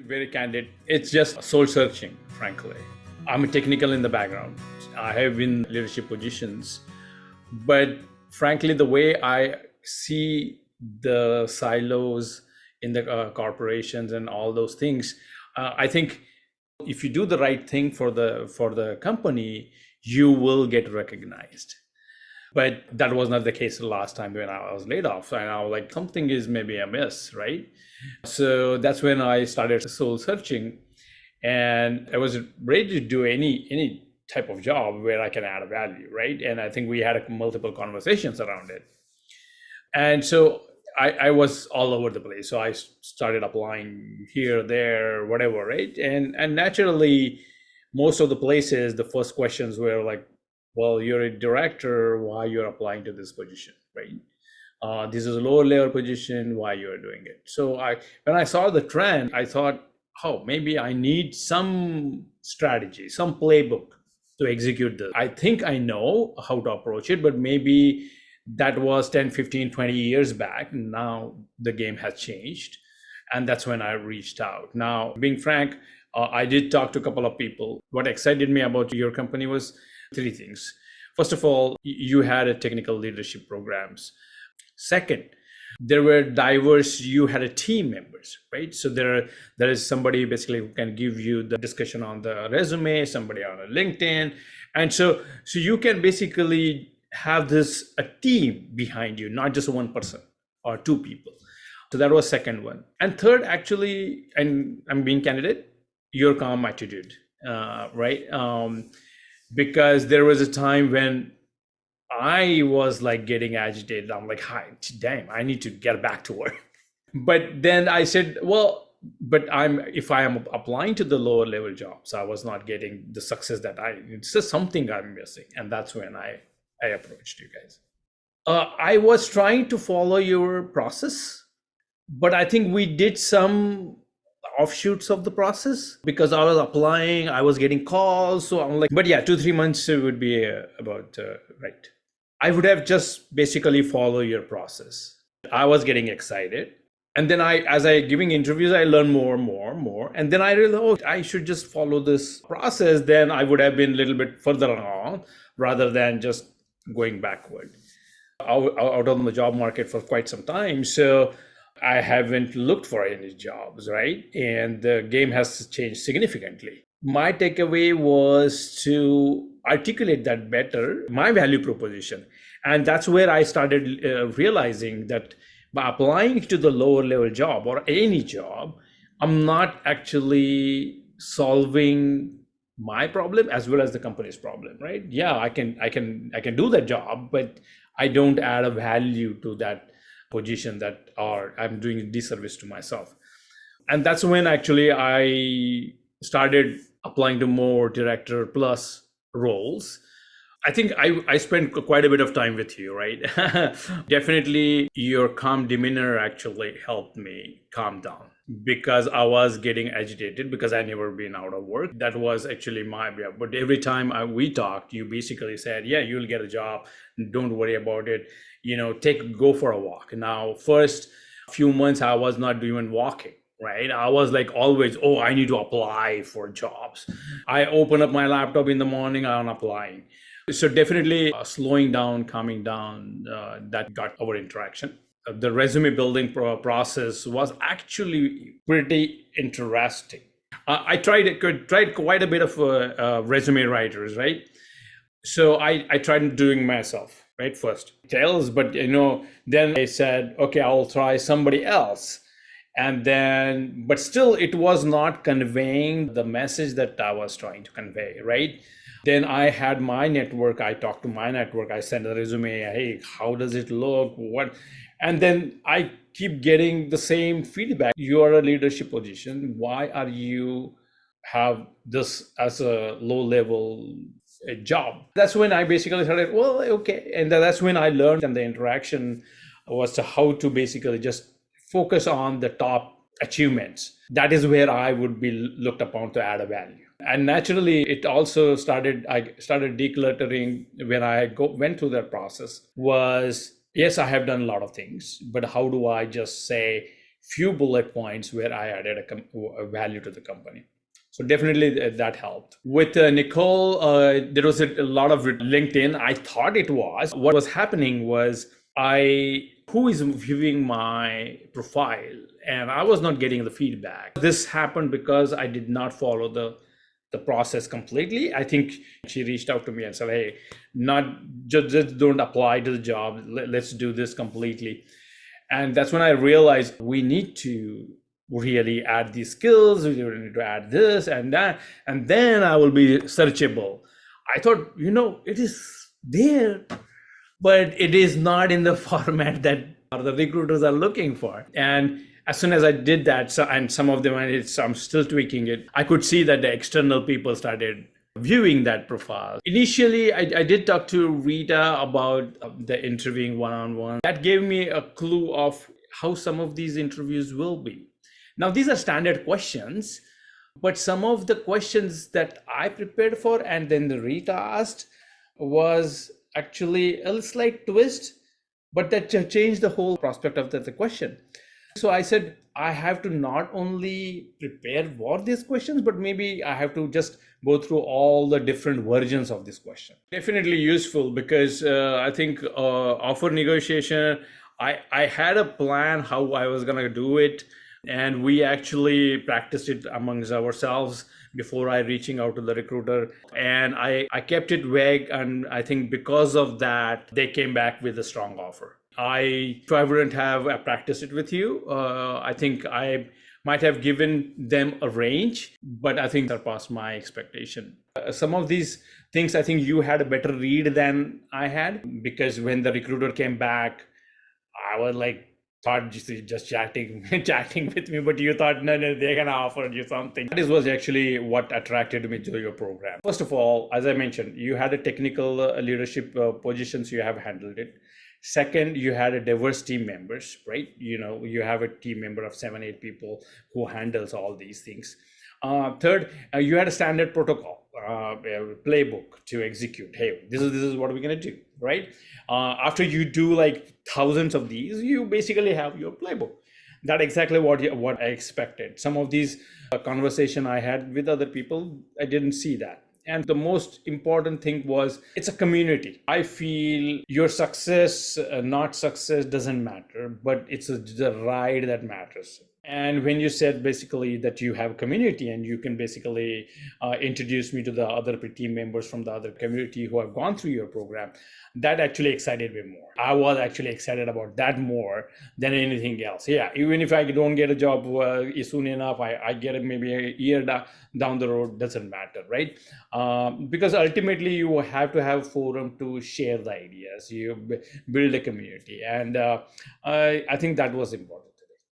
very candid. It's just soul searching, frankly. I'm technical in the background. I have been in leadership positions, but frankly, the way I see the silos in the corporations and all those things, I think if you do the right thing for the company, you will get recognized. But that was not the case the last time when I was laid off. And I was like, something is maybe amiss, right? So that's when I started soul searching. And I was ready to do any type of job where I can add value, right? And I think we had multiple conversations around it. And so I was all over the place. So I started applying here, there, whatever, right? And naturally, most of the places, the first questions were like, well, you're a director, why you're applying to this position, right? This is a lower level position, why you're doing it. So when I saw the trend, I thought, oh, maybe I need some strategy, some playbook to execute this. I think I know how to approach it, but maybe that was 10, 15, 20 years back. Now the game has changed. And that's when I reached out. Now, being frank, I did talk to a couple of people. What excited me about your company was three things. First of all, you had a technical leadership programs. Second, there were diverse, you had a team members, right? So there is somebody basically who can give you the discussion on the resume, somebody on a LinkedIn. And so you can basically have a team behind you, not just one person or two people. So that was second one. And third, actually, and I'm being candid, your calm attitude, right? Because there was a time when I was like getting agitated. I'm like, hi, damn, I need to get back to work. But then I said, well, but if I am applying to the lower level jobs, I was not getting the success it's just something I'm missing. And that's when I approached you guys. I was trying to follow your process, but I think we did some offshoots of the process because I was applying, I was getting calls. So I'm like, but yeah, 2-3 months would be about right. I would have just basically follow your process. I was getting excited. And then as I giving interviews, I learned more. And then I realized, I should just follow this process. Then I would have been a little bit further along rather than just going backward. Out on the job market for quite some time. So I haven't looked for any jobs, right? And the game has changed significantly. My takeaway was to articulate that better, my value proposition. And that's where I started realizing that by applying to the lower level job or any job, I'm not actually solving my problem as well as the company's problem, right? Yeah, I can do that job, but I don't add a value to that position I'm doing a disservice to myself. And that's when actually I started applying to more director plus roles. I think I spent quite a bit of time with you, right? Definitely your calm demeanor actually helped me calm down because I was getting agitated because I never been out of work. That was actually but every time we talked, you basically said, yeah, you'll get a job. Don't worry about it. Go for a walk. Now, first few months, I was not even walking, right? I was like always, I need to apply for jobs. I open up my laptop in the morning, I'm applying. So definitely slowing down, calming down, that got our interaction. The resume building process was actually pretty interesting. I tried quite a bit of resume writers, right? So I tried doing myself, right? First details, but then I said, okay, I'll try somebody else. And then, but still it was not conveying the message that I was trying to convey, right? Then I had my network. I talked to my network. I sent a resume. Hey, how does it look? What? And then I keep getting the same feedback. You are a leadership position. Why are you have this as a low level job? That's when I basically started, well, okay. And that's when I learned, and the interaction was to how to basically just focus on the top achievements. That is where I would be looked upon to add a value. And naturally, it also I started decluttering when I went through that process was, yes, I have done a lot of things, but how do I just say few bullet points where I added a value to the company. So definitely that helped. With Nicole, there was a lot of LinkedIn. I thought it was. What was happening was who is viewing my profile, and I was not getting the feedback. This happened because I did not follow the process completely. I think she reached out to me and said, "Hey, not just don't apply to the job. Let's do this completely." And that's when I realized we need to really add these skills. We need to add this and that, and then I will be searchable. I thought, it is there, but it is not in the format that the recruiters are looking for. And as soon as I did that, and some of them, I'm still tweaking it, I could see that the external people started viewing that profile. Initially, I did talk to Rita about the interviewing one-on-one. That gave me a clue of how some of these interviews will be. Now, these are standard questions, but some of the questions that I prepared for and then the Rita asked was actually a slight twist, but that changed the whole prospect of the question. So I said, I have to not only prepare for these questions, but maybe I have to just go through all the different versions of this question. Definitely useful because I think offer negotiation, I had a plan how I was going to do it. And we actually practiced it amongst ourselves before I reaching out to the recruiter. And I kept it vague. And I think because of that, they came back with a strong offer. If I wouldn't have practiced it with you, I think I might have given them a range, but I think surpassed my expectation. Some of these things, I think you had a better read than I had, because when the recruiter came back, I was like, thought just chatting with me, but you thought, no, they're gonna offer you something. This was actually what attracted me to your program. First of all, as I mentioned, you had a technical leadership positions, you have handled it. Second, you had a diverse team members, right? You have a team member of 7-8 people who handles all these things. Third, you had a standard protocol, playbook to execute. Hey, this is what we're gonna do, right? After you do like thousands of these, you basically have your playbook. That's exactly what I expected. Some of these conversation I had with other people, I didn't see that. And the most important thing was it's a community. I feel your success, not success, doesn't matter, but it's the ride that matters. And when you said basically that you have a community and you can basically introduce me to the other team members from the other community who have gone through your program, that actually excited me more. I was actually excited about that more than anything else. Yeah, even if I don't get a job soon enough, I get it maybe a year down the road, doesn't matter, right? Because ultimately you have to have forum to share the ideas, you build a community. And I think that was important.